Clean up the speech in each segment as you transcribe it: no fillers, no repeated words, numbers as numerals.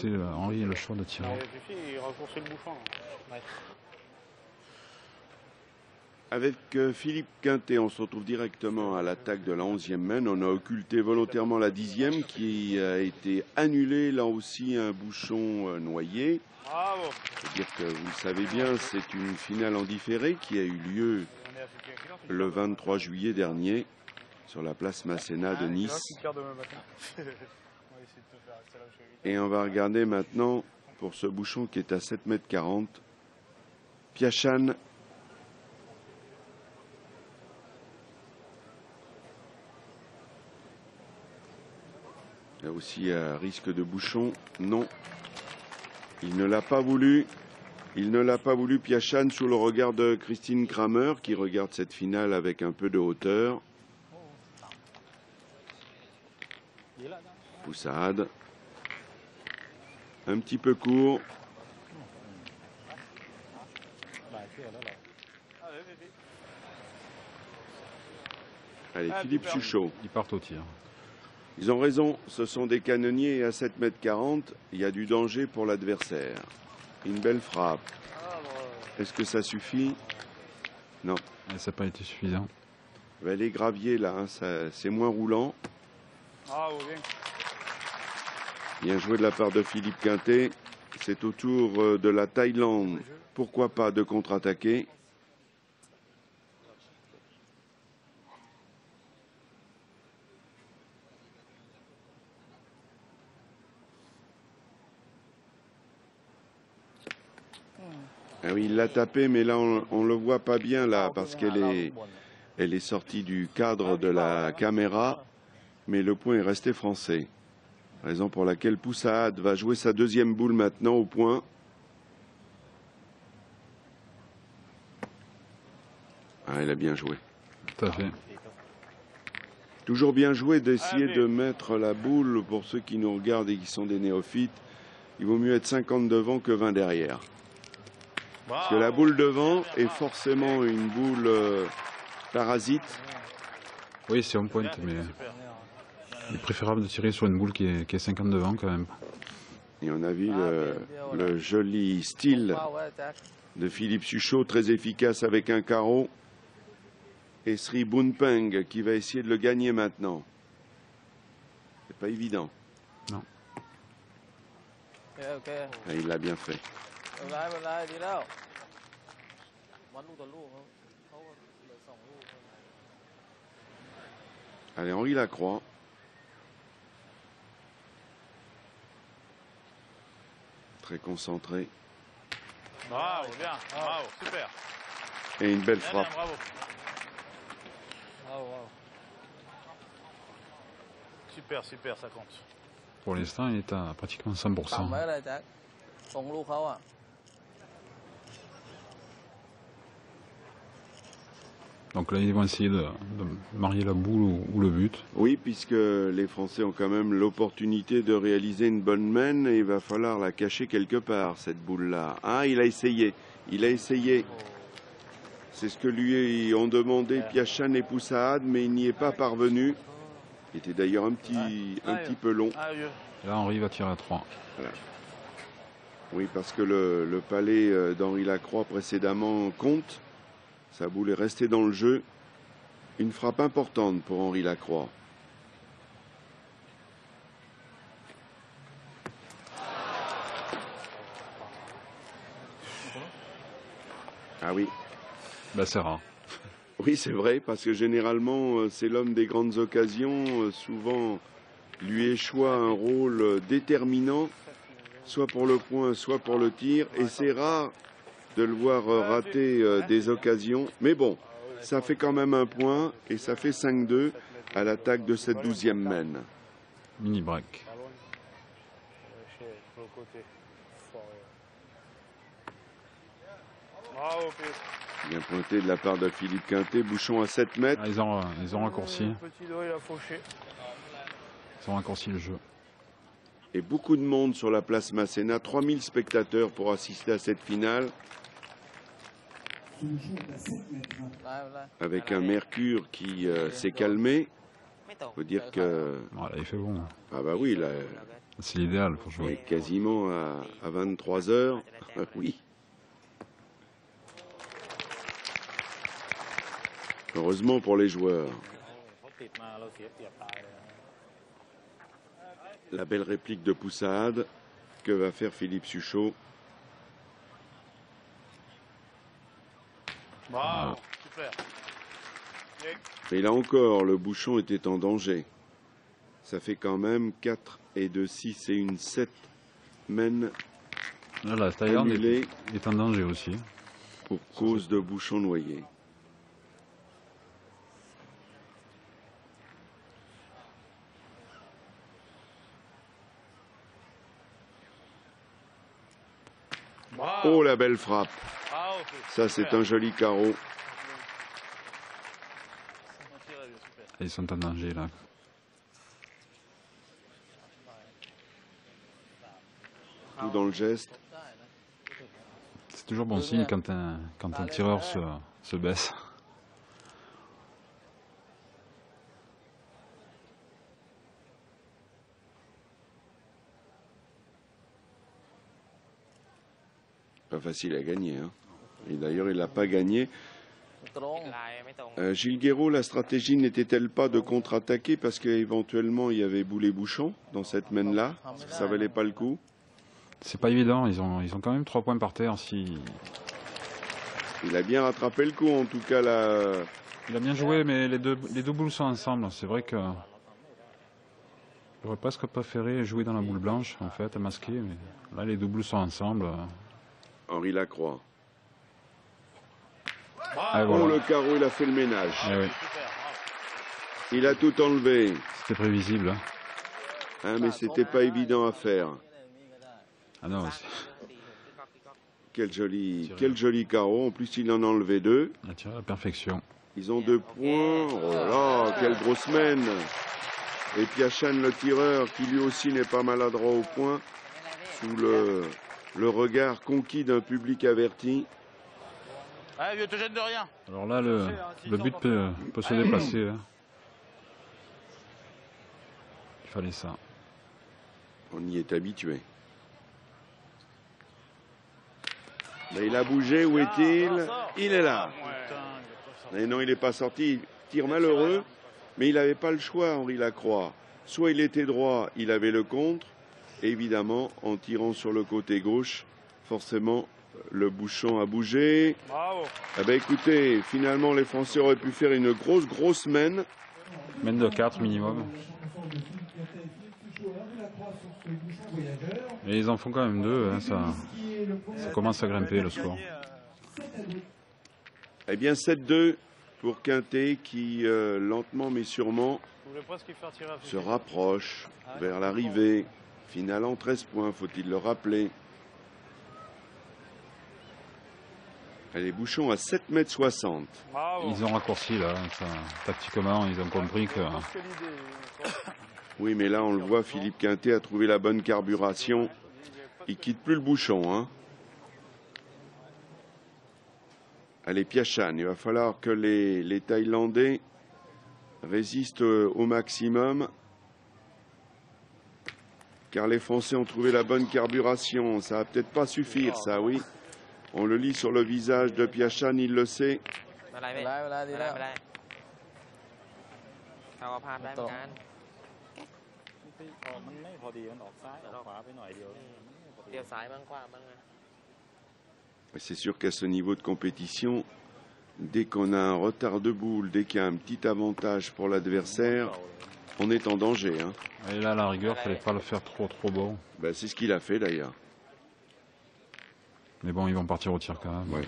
C'est Henri le choix de tirer. Il raccourcit le bouchon. Ouais. Avec Philippe Quintet, on se retrouve directement à l'attaque de la 11e main. On a occulté volontairement la 10e qui a été annulée. Là aussi, un bouchon noyé. Bravo. C'est-à-dire que vous le savez bien, c'est une finale en différé qui a eu lieu le 23 juillet dernier sur la place Masséna de Nice. Et on va regarder maintenant pour ce bouchon qui est à 7,40 m. Piachan. Là aussi, à risque de bouchon, non. Il ne l'a pas voulu. Il ne l'a pas voulu, Piachan, sous le regard de Christine Kramer, qui regarde cette finale avec un peu de hauteur. Poussade. Un petit peu court. Allez, Philippe Suchot. Ils partent au tir. Ils ont raison, ce sont des canonniers et à 7,40 m, il y a du danger pour l'adversaire. Une belle frappe. Est-ce que ça suffit? Non. Ça n'a pas été suffisant. Les graviers, là, hein, c'est moins roulant. Bien joué de la part de Philippe Quintet. C'est au tour de la Thaïlande. Pourquoi pas de contre-attaquer? Ah oui, il l'a tapé, mais là, on ne le voit pas bien, là, parce qu'elle est sortie du cadre de la caméra, mais le point est resté français. Raison pour laquelle Poussade va jouer sa deuxième boule maintenant au point. Ah, elle a bien joué. Tout à fait. Toujours bien joué d'essayer de mettre la boule, pour ceux qui nous regardent et qui sont des néophytes, il vaut mieux être 50 devant que 20 derrière. Parce que la boule devant est forcément une boule parasite. Oui, c'est on point, mais il est préférable de tirer sur une boule qui est 50 devant quand même. Et on a vu le joli style de Philippe Suchot, très efficace avec un carreau. Et Sri Bunpeng qui va essayer de le gagner maintenant. C'est pas évident. Non. Et il l'a bien fait. Allez, Henri Lacroix. Très concentré. Bravo, bien, bravo, super. Et une belle frappe. Bravo. Super, super, ça compte. Pour l'instant, il est à pratiquement 100%. Donc là, ils vont essayer de marier la boule ou le but. Oui, puisque les Français ont quand même l'opportunité de réaliser une bonne main et il va falloir la cacher quelque part, cette boule-là. Ah, il a essayé. Il a essayé. C'est ce que lui ont demandé Piachan et Poussade, mais il n'y est pas parvenu. Il était d'ailleurs un petit peu long. Là, Henri va tirer à 3. Voilà. Oui, parce que le palais d'Henri Lacroix précédemment compte. Sa boule est restée dans le jeu. Une frappe importante pour Henri Lacroix. Ah oui. Ben, c'est rare. Oui, c'est vrai, parce que généralement, c'est l'homme des grandes occasions. Souvent, lui échoit un rôle déterminant, soit pour le point, soit pour le tir. Et c'est rare de le voir rater des occasions. Mais bon, ça fait quand même un point et ça fait 5-2 à l'attaque de cette 12e main. Mini break. Bien pointé de la part de Philippe Quintet. Bouchon à 7 mètres. Ah, ils ont raccourci. Ils ont raccourci le jeu. Et beaucoup de monde sur la place Masséna. 3000 spectateurs pour assister à cette finale. Avec un mercure qui s'est calmé. Il faut dire que... Voilà, il fait bon. Ah bah oui, C'est l'idéal pour jouer. Et quasiment à 23 heures. Oui. Heureusement pour les joueurs. La belle réplique de Poussade. Que va faire Philippe Suchot? Bravo, super. Et là encore, le bouchon était en danger. Ça fait quand même 4 et 2, 6 et une 7 mènes Là, la Thaïlande annulées est en danger aussi. pour cause de bouchons noyés. Bravo. Oh, la belle frappe. Bravo. Ça, c'est un joli carreau. Et ils sont en danger là. Tout dans le geste. C'est toujours bon signe quand un tireur se baisse. Pas facile à gagner. Hein. Et d'ailleurs, il n'a pas gagné. Gilles Guéraud, la stratégie n'était-elle pas de contre-attaquer parce qu'éventuellement il y avait boulet-bouchon dans cette mène-là? Ça valait pas le coup? C'est pas évident, ils ont quand même 3 points par terre. Il a bien rattrapé le coup, en tout cas là. Il a bien joué, mais les deux boules sont ensemble. C'est vrai que j'aurais presque préféré jouer dans la boule blanche, en fait, à masquer. Mais là, les deux boules sont ensemble. Henri Lacroix. Et voilà. Oh, le carreau, il a fait le ménage. Eh oui, Il a tout enlevé. c'était prévisible. Hein, mais c'était pas évident à faire. Ah non, Quel joli carreau. En plus, il en a enlevé 2. il a tiré à la perfection. Ils ont 2 points. Oh là là, quelle grosse mène. Et Piachan, le tireur, qui lui aussi n'est pas maladroit au point, sous le regard conquis d'un public averti. Ah, vieux, te gêne de rien. Alors là, le but peut se déplacer. Hein. Il fallait ça. On y est habitué. Mais il a bougé, où est-il? Il est là. Mais non, il n'est pas sorti. Il tire malheureux, mais il n'avait pas le choix, Henri Lacroix. Soit il était droit, il avait le contre. Évidemment, en tirant sur le côté gauche, forcément, le bouchon a bougé. Bravo. Eh ben, écoutez, finalement, les Français auraient pu faire une grosse mène. Mène de 4 minimum. Et ils en font quand même 2. Hein, ça commence à grimper le score. Eh bien, 7-2 pour Quintet qui, lentement mais sûrement, Vous voulez presque faire tirer à se rapproche vers l'arrivée. Finale en 13 points, faut-il le rappeler. Les bouchons à 7,60 m. Bravo. Ils ont raccourci là. Tactiquement, ils ont compris que. Oui, mais là, on le voit, Philippe Quintet a trouvé la bonne carburation. Il quitte plus le bouchon. Hein. Allez, Piachan, il va falloir que les Thaïlandais résistent au maximum. Car les Français ont trouvé la bonne carburation. Ça va peut-être pas suffire, ça, oui. On le lit sur le visage de Piachan, il le sait. C'est sûr qu'à ce niveau de compétition, dès qu'on a un retard de boule, dès qu'il y a un petit avantage pour l'adversaire, on est en danger. Hein. Et là, à la rigueur, il fallait pas le faire trop bon. Ben, c'est ce qu'il a fait d'ailleurs. Mais bon, ils vont partir au tir quand même. Ouais.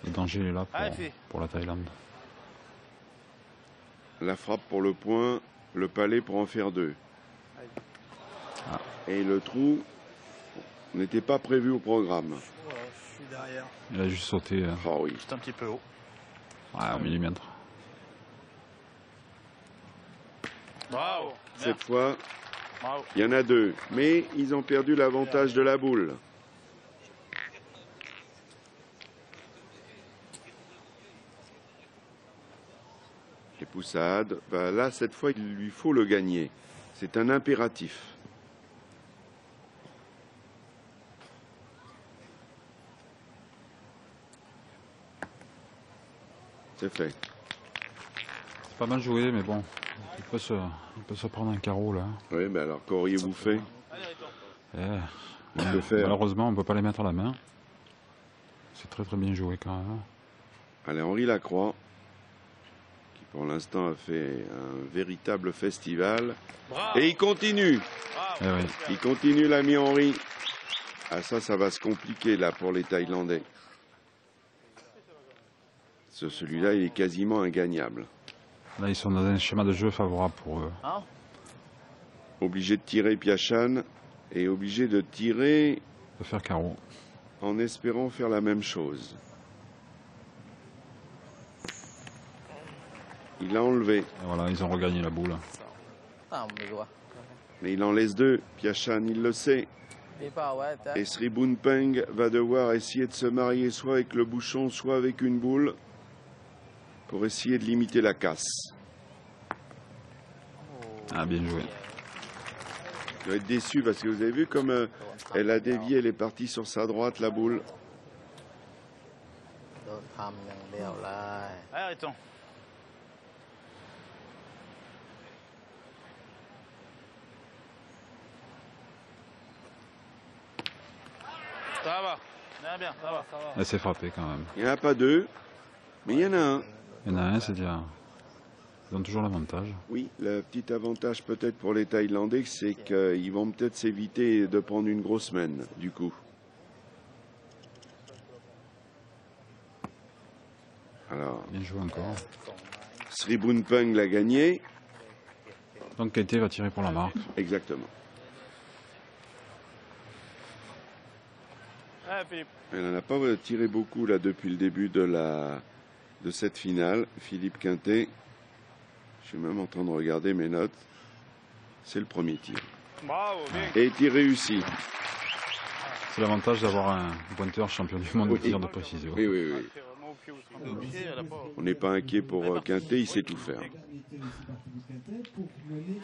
Le danger est là pour la Thaïlande. La frappe pour le point, le palais pour en faire 2. Ah. Et le trou n'était pas prévu au programme. Je suis derrière. Il a juste sauté. Oh oui. C'est un petit peu haut. Ouais, au millimètre. Bravo. Cette fois, Bravo. il y en a 2. Mais ils ont perdu l'avantage de la boule. Les Poussades, ben là, cette fois, il lui faut le gagner. C'est un impératif. C'est fait. C'est pas mal joué, mais bon, il peut se prendre un carreau là. Oui, mais alors qu'auriez-vous fait? Eh, Que faire? malheureusement, on ne peut pas les mettre à la main. C'est très bien joué quand même. Allez, Henri Lacroix, qui pour l'instant a fait un véritable festival. Bravo. Et il continue. Bravo. Eh oui. Il continue, l'ami Henri. Ah, ça va se compliquer là pour les Thaïlandais. Celui-là, il est quasiment ingagnable. Là, ils sont dans un schéma de jeu favorable pour eux. Hein? Obligé de tirer Piachan et obligé de tirer De faire carreau. en espérant faire la même chose. Il a enlevé, Et voilà, ils ont regagné la boule. mais il en laisse deux. Piachan, il le sait. Et Sri Boonpeng va devoir essayer de se marier soit avec le bouchon, soit avec une boule pour essayer de limiter la casse. Ah, bien joué. Je vais être déçu parce que vous avez vu comme elle a dévié, elle est partie sur sa droite, la boule. Allez, arrêtons. Ça va. Bien, ça va. Elle s'est frappée quand même. Il n'y en a pas deux, mais il y en a un. Il y en a un, c'est dire. Ils ont toujours l'avantage. Oui, le petit avantage peut-être pour les Thaïlandais, c'est qu'ils vont peut-être s'éviter de prendre une grosse mène, du coup. Alors, Bien joué encore. Sri Boonpeng l'a gagné. Donc Keité va tirer pour la marque. Exactement. Allez, Philippe. Elle n'en a pas tiré beaucoup là depuis le début de cette finale. Philippe Quintet. Je suis même en train de regarder mes notes. C'est le premier tir. Bravo, bien. Et tir réussi. C'est l'avantage d'avoir un pointeur champion du monde de tir de précision. Oui, oui, oui. C'est vraiment au pied, au trempe de pied, elle a pas- On n'est pas inquiet pour Quintet, il sait tout faire. Qualité de Spartacus Quintet pour mener